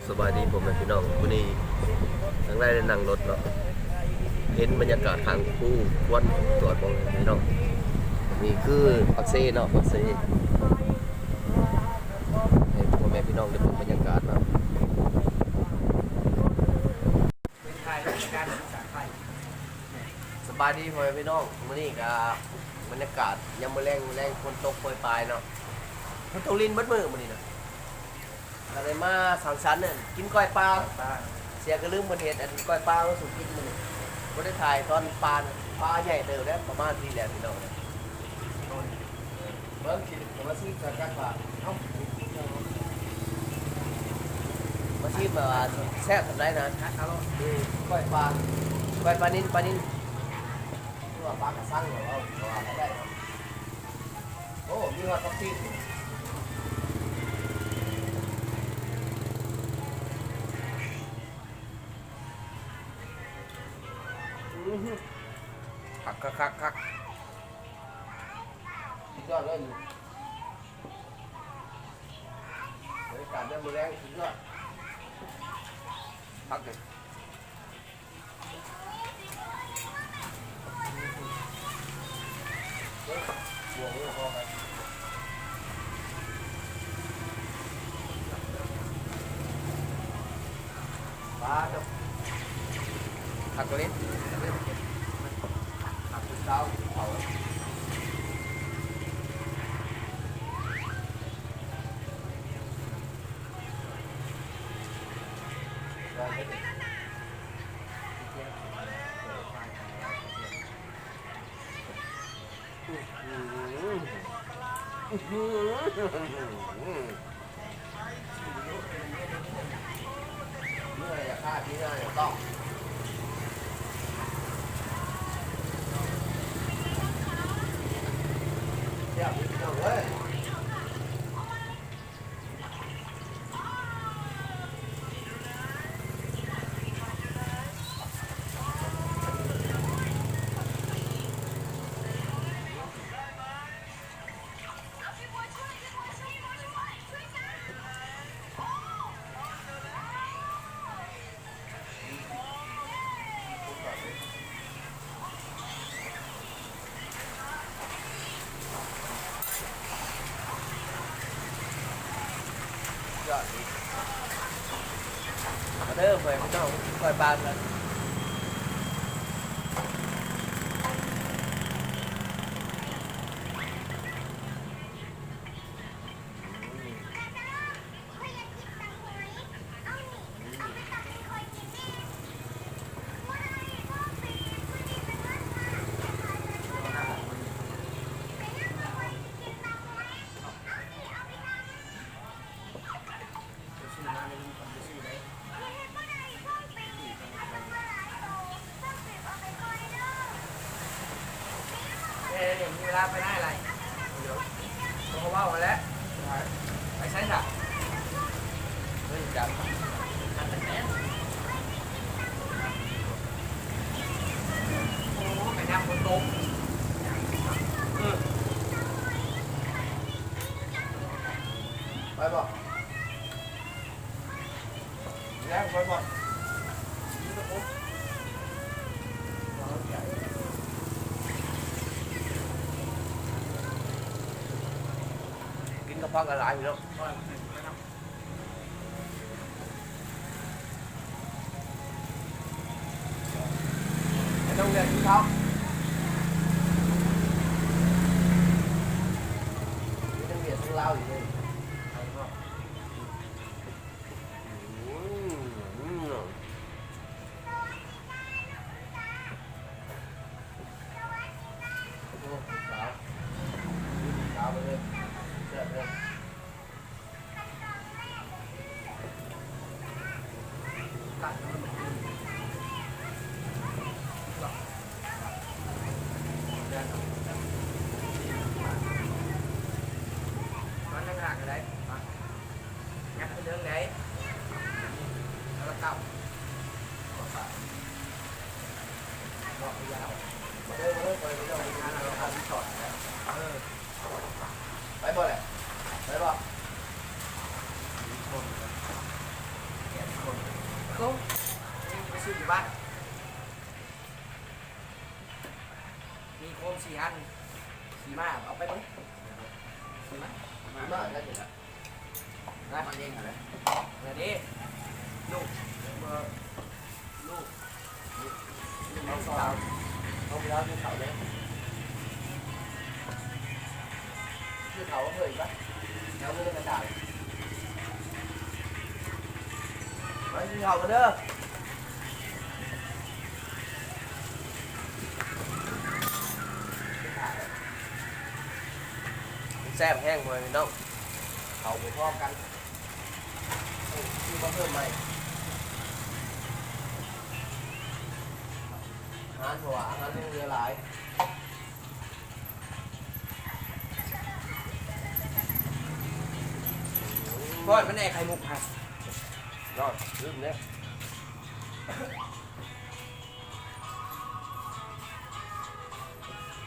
สบายดีผมเป็นพี่น้องวันนี้ทั้งได้นั่งรถเนาะเห็นบรรยากาศทางผู้วันตรวจบองพี่น้องนี่คือปักเซ่เนาะปักเซ่ให้พ่อแม่พี่น้องได้ดูบรรยากาศเนาะสบายดีพ่อแม่พี่น้องวันนี้ก็บรรยากาศยังไม่แรงฝนตกโปรยปลายเนาะมันตกลิ้นมัดมือวันนี้นะอะไรมาสังสรรค์เนี่ยกินก้อยปลาเสียก็ลืมมันเห็นอันก้อยปลาก็สุกกินมันไม่ได้ถ่ายตอนปลาใหญ่เติบแล้วประมาณนี้แหละพี่น้องเบิ้งคิดมาซีสักกักว่าเอ้ามาซีมาแซ่บทำได้นะก้อยปลานิ่นตัวปลากระสังเหรอว่าได้โอ้มีว่าท็อปซี่คักสุดยอดเลยบรรยากาศได้มือแรงสุดยอดพักเลยบวกเลยพอไปปลาจบผักกระเล็ดเช้าเอานี่อะไรอย่าฆ่าที่นั่นอย่าต้องเดี๋ยวเลยยอดดีมาเด้อเพื่อนพี่น้องคอยปานกันมีเวลาไปได้อะไรเดี๋ยวเขาว่ามาแล้วไปใช้สักเฮ้ยจับโอ้ไปน้ำฝนตกไปบ่แล้วไปบ่ก็พักอะไรอยู่แล้วไม่ต้องเรียนที่เขาไม่ต้องเรียนทั้งเราอยู่เลยสาวไปเลยเสื้อเลยตัดมันนั่งหลังอะไรงัดไปเรื่องไหนแล้วก็ตับบอกไปยาวมาเดินไปเดินงานเราทำช็อตไปบ่เลยไปบ่ ก็ไปซื้ออยู่บ้านมีโคม4 อันขี่ม้าเอาไปมั้งขี่ม้า มาได้อยู่แล้ว นะมันเองเหรอเนี่ยดิลูกลูกน้องสาว เอาไปแล้วที่เขาเลยที่เขาเคยปะแล้วไม่ได้กระดาษไปที่เขากันเด้อแซ่บแห้งเลยน้องเขาไปพร้อมกันที่มาเพิ่มใหม่อาหารถั่วอาหารเรือหลาย ก้อนมันแน่ไข่มุกครับ รอดลืมเนี่ย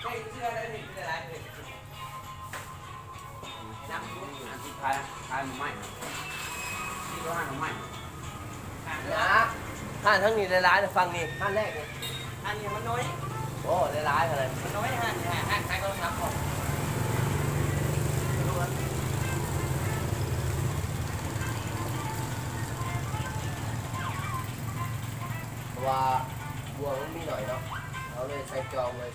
ใช่เชื่อได้ผิดไม่ได้ผิดน้ำยุบอันที่ทายมันไหม้ที่ก็ห้างมันไหม้ นะห้านทั้งนี้หลายๆแต่ฟังนี่ห้านแรกนี่ อันนี้มันน้อย โอ้หลายๆอะไร มันน้อยห้างใครก็ทำของ เพราะว่าบัวมันมีหน่อยเนาะเราเลยใส่จองเลย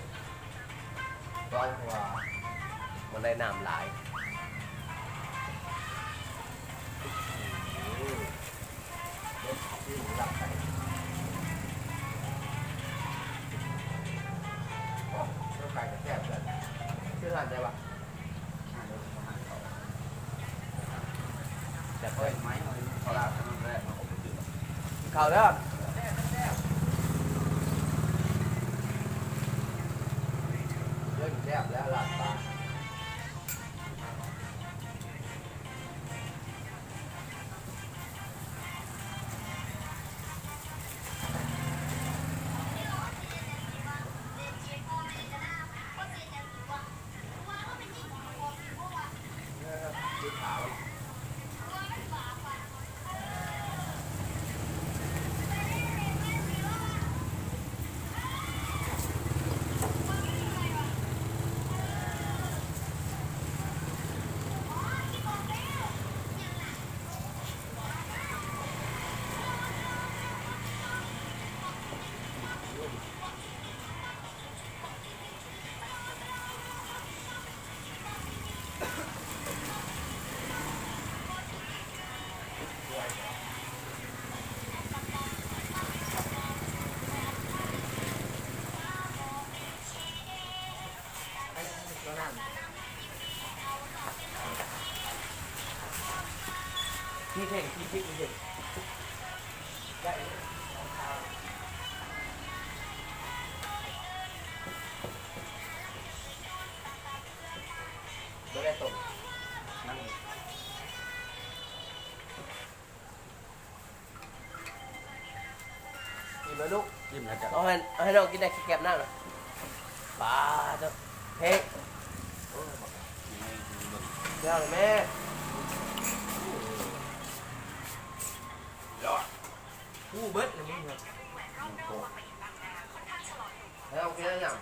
จองเพราะว่ามันได้น้ำหลายเด็ดที่หมูหลับไปโอ้เจ้าไก่กับแซ่บกันชื่อร้านอะไรวะแต่ เปิ เปิ ด ด ไม้เอา เขาลาครั้งแรกมาผมไปดื่มเขาเด้อเรื่องแซ่บแล้วหลับตา สีขาวที่เท่งที่พริกที่เท่งได้ไม่ได้ตรง นั่ง กินแล้วลูก ยิ้มแล้วจะ เอาให้น้องกินได้แค่แก็บหน้าหน่อยปลาเจ้าเฮ้ยเดี๋ยวเลยแม่ ผู้เบิร์ดเลยมึงครับ ให้น้องกินได้ยัง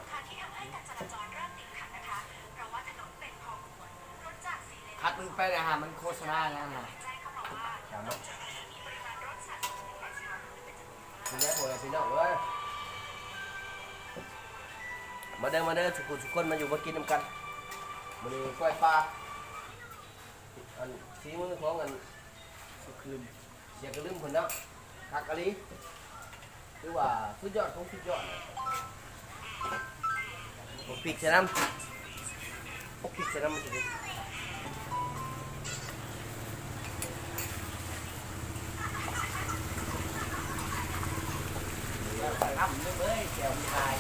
คัดมึงไปเลยฮะมันโฆษณาแล้วนะ ถามมากินได้หมดเลยพี่น้องเว้ยมาเด้อทุกคนมาอยู่มากินน้ำกันมาดูกล้วยปลาอันสีมือของอัน สุคืน เสียกระลืมคนเนาะคักกะลีหรือว่าสุดยอดของสุดยอดผมปิดใส่น้ำผมปิดใส่น้ำมันจะดี น้ำเลยเว้ยแก้วมีลาย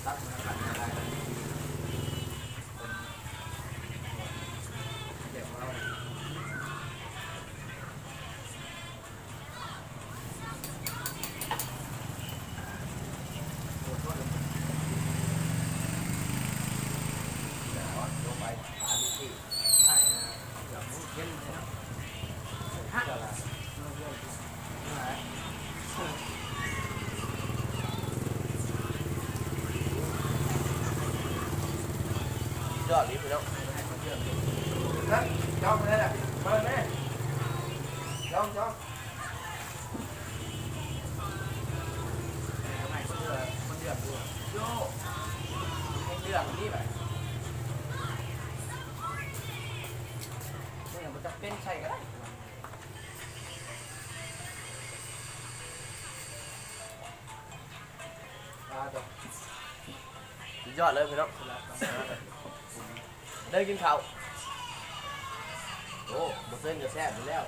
ตัดมาขัดมาได้เดี๋ยวเรา อดลิ้นพี่น้อง ให้คนเดือด นะจ้องเลยแหละมาแม่จ้อง ให้คนเดือดด้วยโย่ให้เดือดนี่แบบเนี่ยมันจะเป็นใช่ก็ได้สุดยอดเลยพี่น้องได้กินข้าวโอ้บะเส้นจะแซ่บอยู่แล้ว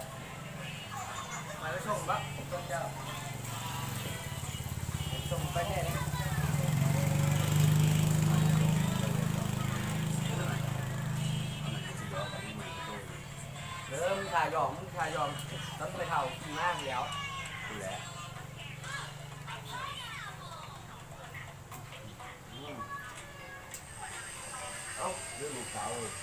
มาไปส่งปะส่งเจ้าส่งไปแค่นี้มึงถ่ายยอมต้องไปเท่ากินมากแล้ว ดูแลเอ้าเรื่องลูกสาวเลย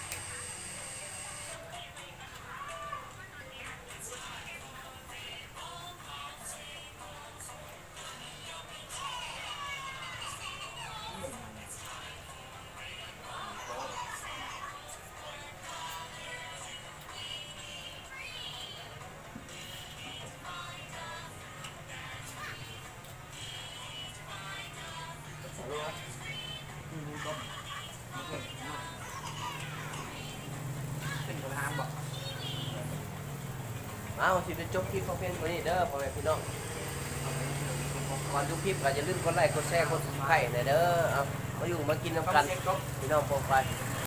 เอาสิจะจบคลิปของเพื่อนคนนี้เด้อพ่อแม่พี่น้องก่อนดูคลิปก็อย่าลืมกดไลค์กดแชร์กดซับสไครต์หน่อยเด้อเอามาอยู่มากินน้ำกันพี่น้องโปรไฟล์